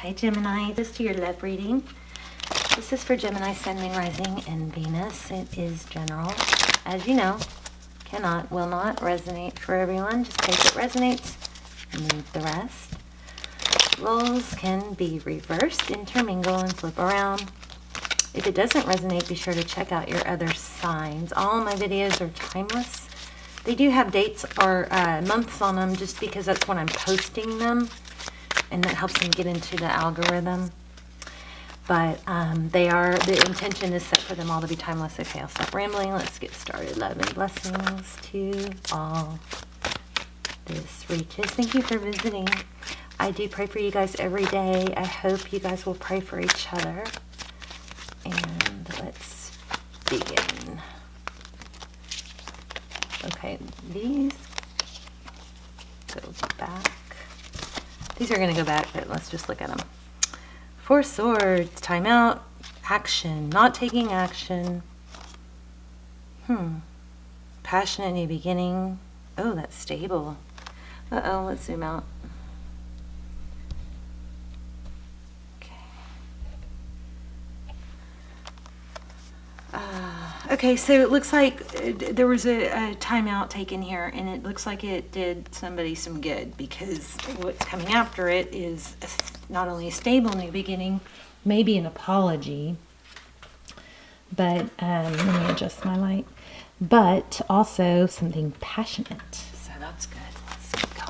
Hi Gemini, this is your love reading. This is for Gemini, Sun, Moon, Rising, and Venus. It is general. As you know, cannot, will not resonate for everyone. Just take what resonates and leave the rest. Roles can be reversed, intermingle, and flip around. If it doesn't resonate, be sure to check out your other signs. All my videos are timeless. They do have dates or months on them just because that's when I'm posting them, and that helps them get into the algorithm. But the intention is set for them all to be timeless. Okay, I'll stop rambling. Let's get started. Love and blessings to all this reaches. Thank you for visiting. I do pray for you guys every day. I hope you guys will pray for each other. And let's begin. Okay, these go back. These are going to go back, but let's just look at them. Four Swords, timeout, action, not taking action. Passionate new beginning. Oh, that's stable. Uh-oh, let's zoom out. Okay, so it looks like there was a timeout taken here, and it looks like it did somebody some good, because what's coming after it is not only a stable new beginning, maybe an apology, but let me adjust my light, but also something passionate. So that's good. Let's keep going.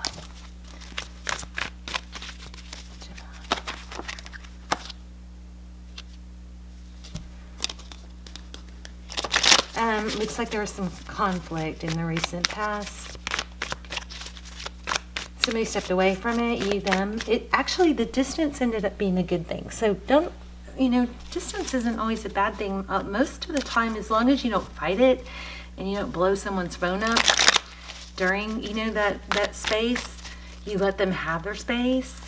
Looks like there was some conflict in the recent past. Somebody stepped away from it, you, them. Actually, the distance ended up being a good thing. So don't, distance isn't always a bad thing. Most of the time, as long as you don't fight it and you don't blow someone's phone up during, that space, you let them have their space.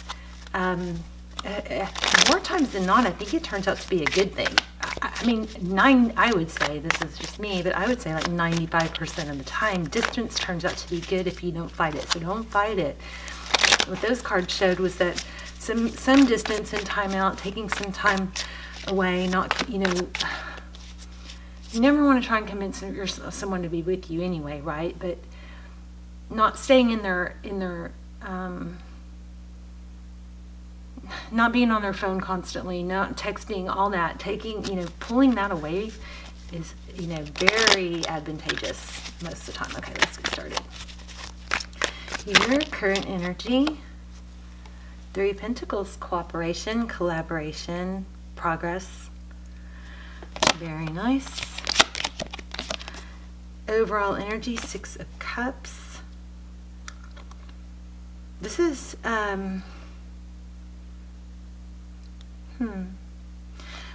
More times than not, I think it turns out to be a good thing. I would say, this is just me, but I would say like 95% of the time, distance turns out to be good if you don't fight it. So don't fight it. What those cards showed was that some distance and time out, taking some time away, not, you never want to try and convince someone to be with you anyway, right? But not staying in their not being on their phone constantly, not texting, all that, pulling that away is, very advantageous most of the time. Okay, let's get started. Your current energy, Three of Pentacles, cooperation, collaboration, progress. Very nice. Overall energy, Six of Cups. This is,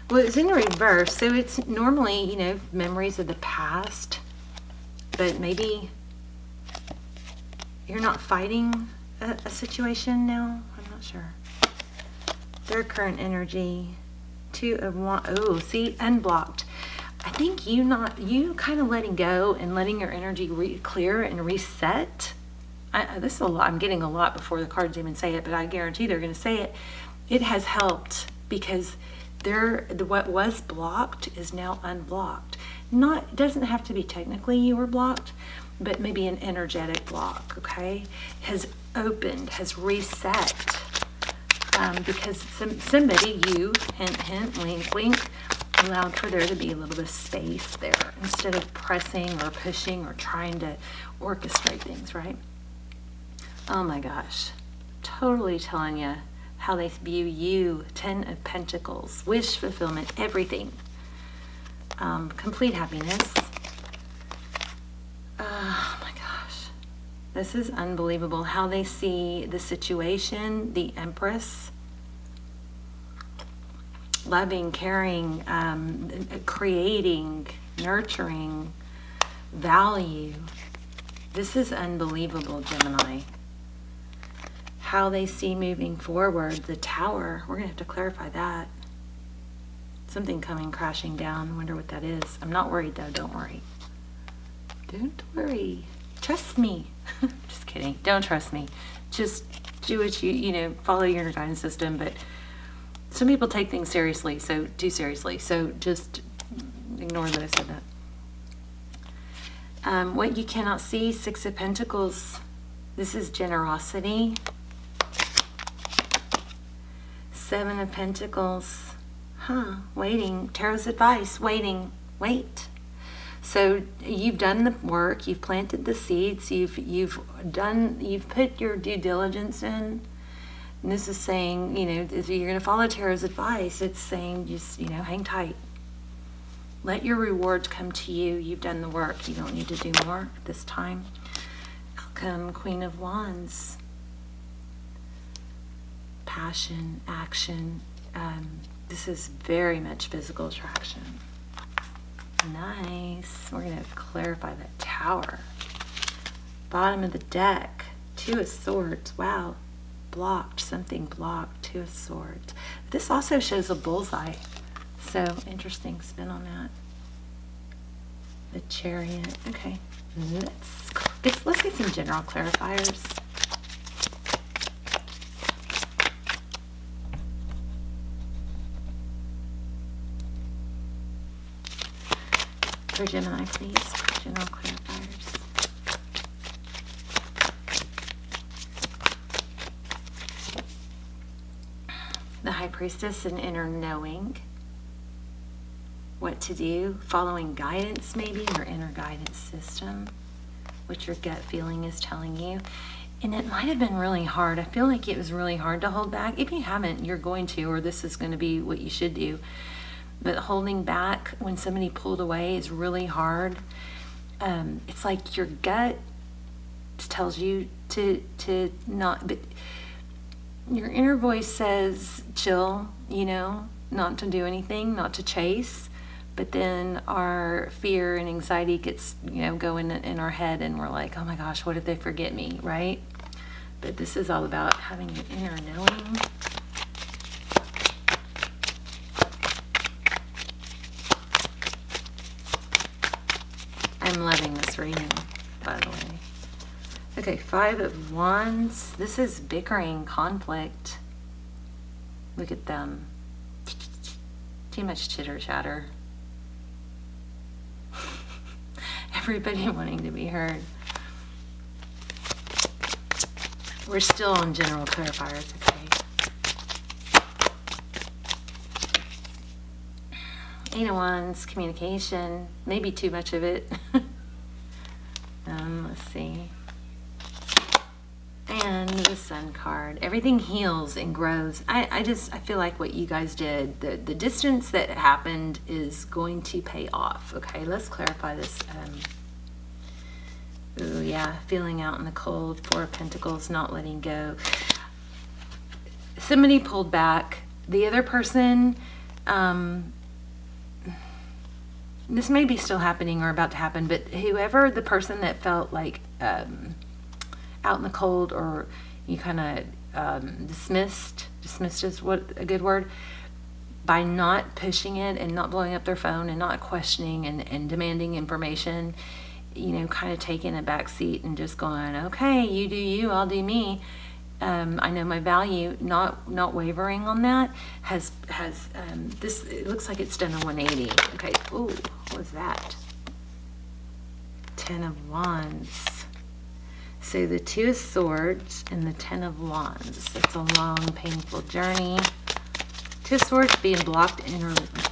well, it's in reverse, so it's normally, memories of the past, but maybe you're not fighting a situation now. I'm not sure. Their current energy, Two of Wands. Oh, see, unblocked. I think you kind of letting go and letting your energy clear and reset. This is a lot. I'm getting a lot before the cards even say it, but I guarantee they're going to say it. It has helped, because what was blocked is now unblocked. It doesn't have to be technically you were blocked, but maybe an energetic block, okay, has opened, has reset, because somebody, you, hint, hint, wink, wink, allowed for there to be a little bit of space there instead of pressing or pushing or trying to orchestrate things, right? Oh my gosh, totally telling you how they view you. Ten of Pentacles, wish fulfillment, everything, complete happiness. Oh my gosh, this is unbelievable how they see the situation. The Empress, loving, caring, creating, nurturing, value. This is unbelievable, Gemini. How they see moving forward. The Tower, we're gonna have to clarify that. Something coming crashing down. Wonder what that is. I'm not worried though. Don't worry. Don't worry. Trust me. Just kidding. Don't trust me. Just do what you follow your guidance system. But Some people take things seriously, so too seriously. So just ignore that I said that. What you cannot see, Six of Pentacles. This is generosity. Seven of Pentacles. Waiting. Tarot's advice. Waiting. Wait. So you've done the work. You've planted the seeds. You've put your due diligence in. And this is saying, if you're going to follow Tarot's advice, it's saying just, hang tight. Let your rewards come to you. You've done the work. You don't need to do more this time. Outcome, Queen of Wands. Passion, action. This is very much physical attraction. Nice. We're going to clarify that Tower. Bottom of the deck. Two of Swords. Wow. Blocked. Something blocked. Two of Swords. This also shows a bullseye. So, interesting spin on that. The Chariot. Okay. Let's get some general clarifiers. For Gemini, please, for general clarifiers. The High Priestess, an inner knowing what to do, following guidance maybe, your inner guidance system, what your gut feeling is telling you. And it might have been really hard. I feel like it was really hard to hold back. If you haven't, you're going to, or this is going to be what you should do. But holding back when somebody pulled away is really hard. It's like your gut tells you to not, but your inner voice says chill, not to do anything, not to chase. But then our fear and anxiety gets, going in our head, and we're like, oh my gosh, what if they forget me, right? But this is all about having an inner knowing. I'm loving this reading, by the way. Okay, Five of Wands. This is bickering, conflict. Look at them. Too much chitter chatter. Everybody wanting to be heard. We're still on general clarifiers, okay? Eight of Wands, communication, maybe too much of it. Let's see. And the Sun card. Everything heals and grows. I feel like what you guys did, the distance that happened is going to pay off. Okay, let's clarify this. Ooh, yeah, feeling out in the cold. Four of Pentacles, not letting go. Somebody pulled back. The other person, this may be still happening or about to happen, but whoever the person that felt like out in the cold, or you kind of dismissed is what a good word, by not pushing it and not blowing up their phone and not questioning and demanding information, kind of taking a back seat and just going, okay, you do you, I'll do me. I know my value, not wavering on that, has this, it looks like it's done a 180. Okay, ooh, what was that? Ten of Wands. So the Two of Swords and the Ten of Wands. It's a long, painful journey. Two of Swords being blocked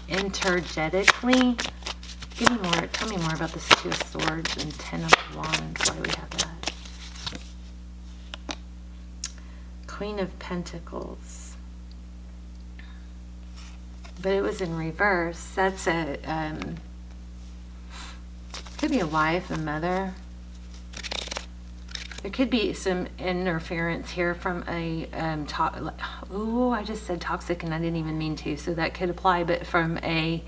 energetically. Tell me more about this Two of Swords and Ten of Wands. Why do we have that? Queen of Pentacles. But it was in reverse. That's could be a wife, a mother. There could be some interference here from a I just said toxic and I didn't even mean to, so that could apply, but from a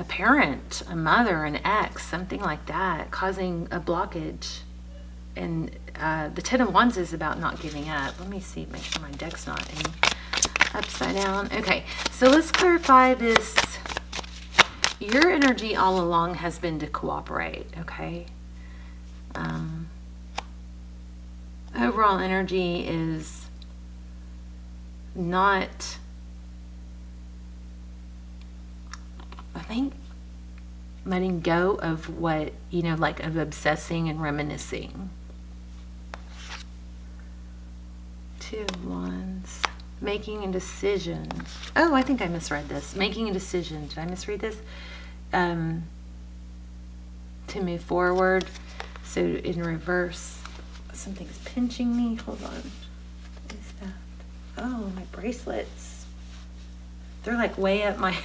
parent, a mother, an ex, something like that, causing a blockage. And the Ten of Wands is about not giving up. Let me see, make sure my deck's not upside down. Okay, so let's clarify this. Your energy all along has been to cooperate, okay? Overall energy is not, I think, letting go of what, you know, like of obsessing and reminiscing. Two of Wands. Making a decision. Oh, I think I misread this. Making a decision. Did I misread this? To move forward. So in reverse. Something's pinching me. Hold on. What is that? Oh, my bracelets. They're like way up my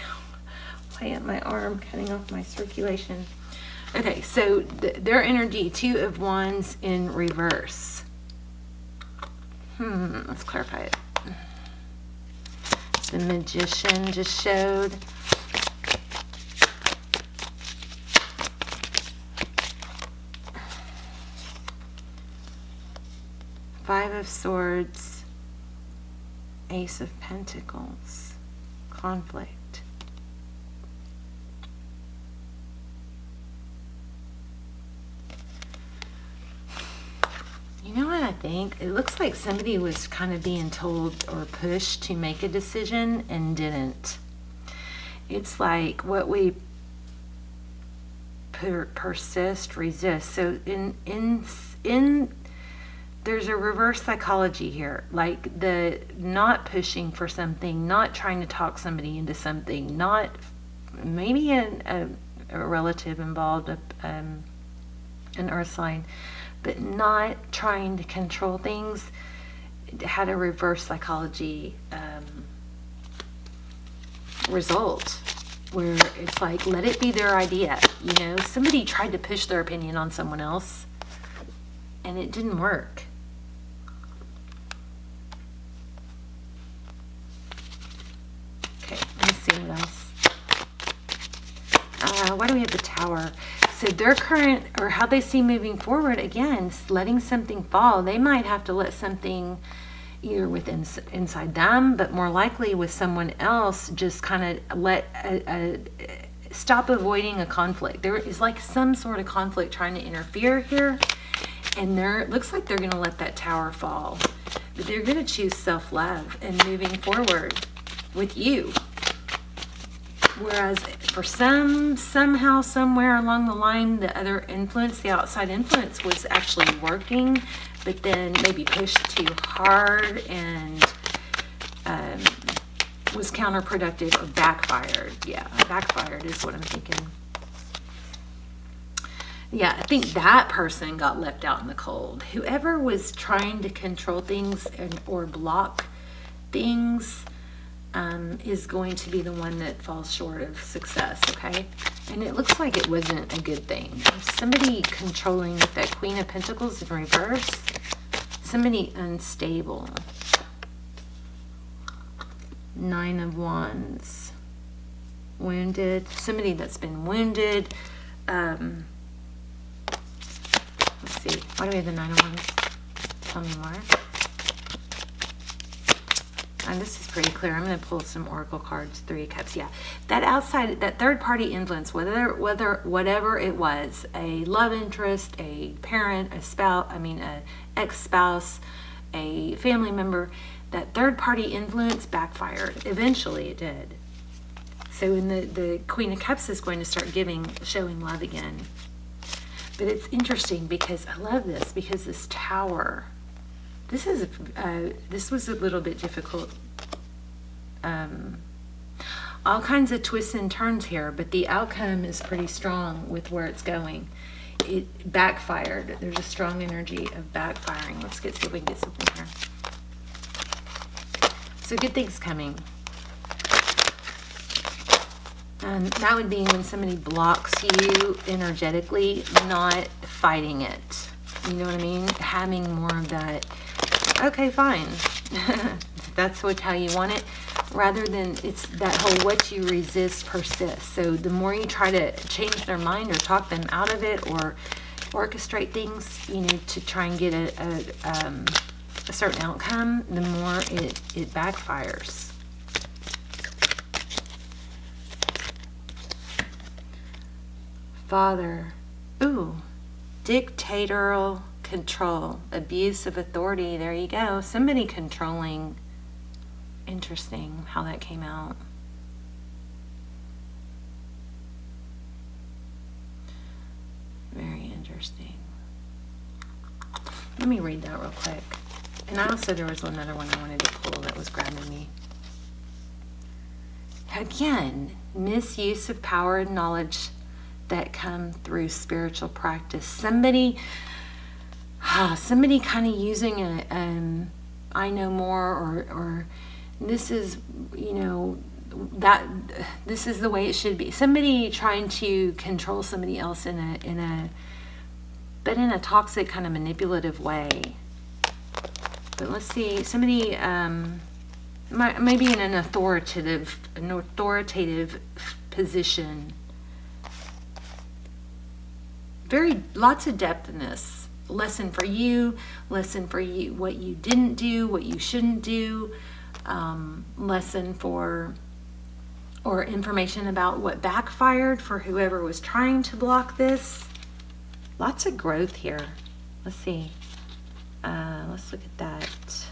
arm, cutting off my circulation. Okay, so their energy, Two of Wands in reverse. Let's clarify it. The Magician just showed. Five of Swords, Ace of Pentacles, conflict. You know what I think? It looks like somebody was kind of being told or pushed to make a decision and didn't. It's like what we persist, resist. So in there's a reverse psychology here, like the not pushing for something, not trying to talk somebody into something, not maybe a relative involved, an earth sign, but not trying to control things. It had a reverse psychology result where it's like, let it be their idea. You know, somebody tried to push their opinion on someone else and it didn't work. Okay, let's see what else. Why do we have the Tower? So their current, or how they see moving forward, again, letting something fall. They might have to let something either within inside them, but more likely with someone else, just kind of stop avoiding a conflict. There is like some sort of conflict trying to interfere here, and it looks like they're going to let that Tower fall. But they're going to choose self-love and moving forward with you. Whereas for somehow, somewhere along the line, the other influence, the outside influence was actually working, but then maybe pushed too hard and was counterproductive or backfired. Yeah, backfired is what I'm thinking. Yeah, I think that person got left out in the cold. Whoever was trying to control things or block things is going to be the one that falls short of success, okay? And it looks like it wasn't a good thing. There's somebody controlling with that Queen of Pentacles in reverse. Somebody unstable. Nine of Wands. Wounded. Somebody that's been wounded. Let's see. Why do we have the Nine of Wands? Tell me more. And this is pretty clear. I'm going to pull some oracle cards. Three of Cups. Yeah, that outside, that third party influence, whatever it was, a love interest, a parent, a spouse, a ex-spouse, a family member, that third party influence backfired. Eventually, it did. So, in the Queen of Cups is going to start showing love again. But it's interesting because I love this, because this Tower. This was a little bit difficult. All kinds of twists and turns here, but the outcome is pretty strong with where it's going. It backfired. There's a strong energy of backfiring. Let's see if we can get something here. So good things coming. That would be when somebody blocks you energetically, not fighting it. You know what I mean? Having more of that, okay, fine. That's how you want it. Rather than it's that whole what you resist persists. So the more you try to change their mind or talk them out of it or orchestrate things, to try and get a certain outcome, the more it backfires. Father. Ooh. Dictatorial control. Abuse of authority. There you go. Somebody controlling Interesting how that came out. Very interesting. Let me read that real quick. And also there was another one I wanted to pull that was grabbing me. Again, misuse of power and knowledge that come through spiritual practice. Somebody kind of using a I know more, or this is, you know, that this is the way it should be. Somebody trying to control somebody else in a toxic kind of manipulative way. But let's see, somebody maybe in an authoritative position. Lots of depth in this. Lesson for you, what you didn't do, what you shouldn't do, lesson for, or information about what backfired for whoever was trying to block this. Lots of growth here. Let's see. Let's look at that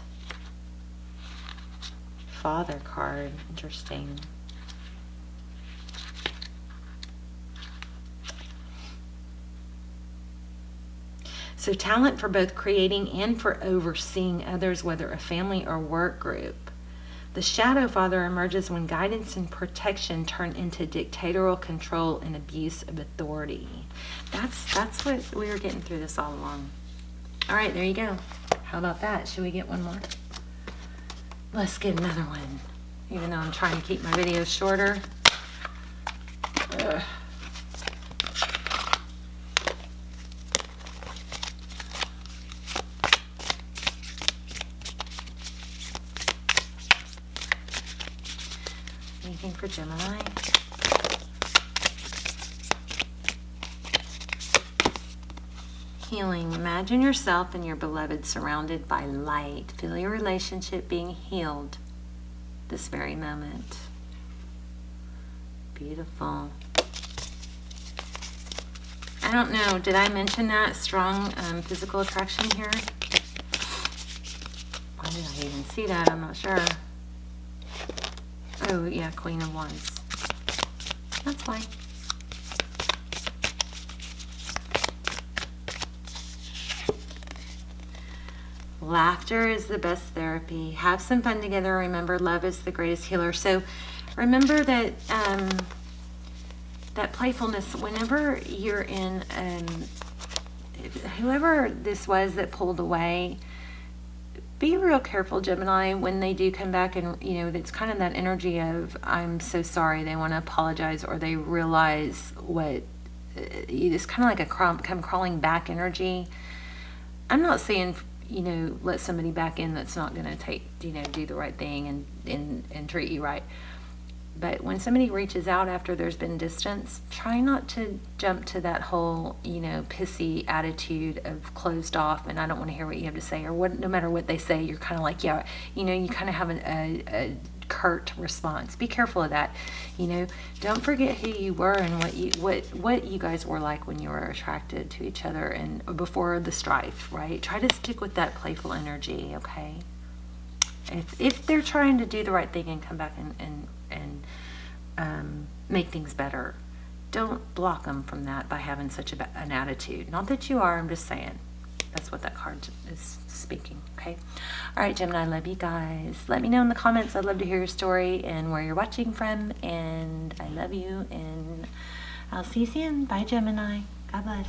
Father card. Interesting. So talent for both creating and for overseeing others, whether a family or work group. The shadow father emerges when guidance and protection turn into dictatorial control and abuse of authority. That's what we were getting through this all along. All right, there you go. How about that? Should we get one more? Let's get another one. Even though I'm trying to keep my videos shorter. Ugh. Anything for Gemini? Healing. Imagine yourself and your beloved surrounded by light. Feel your relationship being healed this very moment. Beautiful. I don't know, did I mention that? Strong physical attraction here? Why did I even see that? I'm not sure. Oh, yeah, Queen of Wands. That's fine. Laughter is the best therapy. Have some fun together. Remember, love is the greatest healer. So remember that that playfulness, whenever you're in, whoever this was that pulled away, be real careful, Gemini, when they do come back, and you know, it's kind of that energy of I'm so sorry. They want to apologize, or they realize what, it's kind of like a come crawling back energy. I'm not saying, you know, let somebody back in that's not going to take, you know, do the right thing and treat you right. But when somebody reaches out after there's been distance, try not to jump to that whole, you know, pissy attitude of closed off and I don't want to hear what you have to say, or what, no matter what they say, you're kind of like, yeah, you know, you kind of have a curt response. Be careful of that. You know, don't forget who you were and what you guys were like when you were attracted to each other and before the strife, right? Try to stick with that playful energy, okay? If they're trying to do the right thing and come back and make things better, don't block them from that by having such an attitude. Not that you are, I'm just saying. That's what that card is speaking, okay? All right, Gemini, I love you guys. Let me know in the comments. I'd love to hear your story and where you're watching from. And I love you, and I'll see you soon. Bye, Gemini. God bless.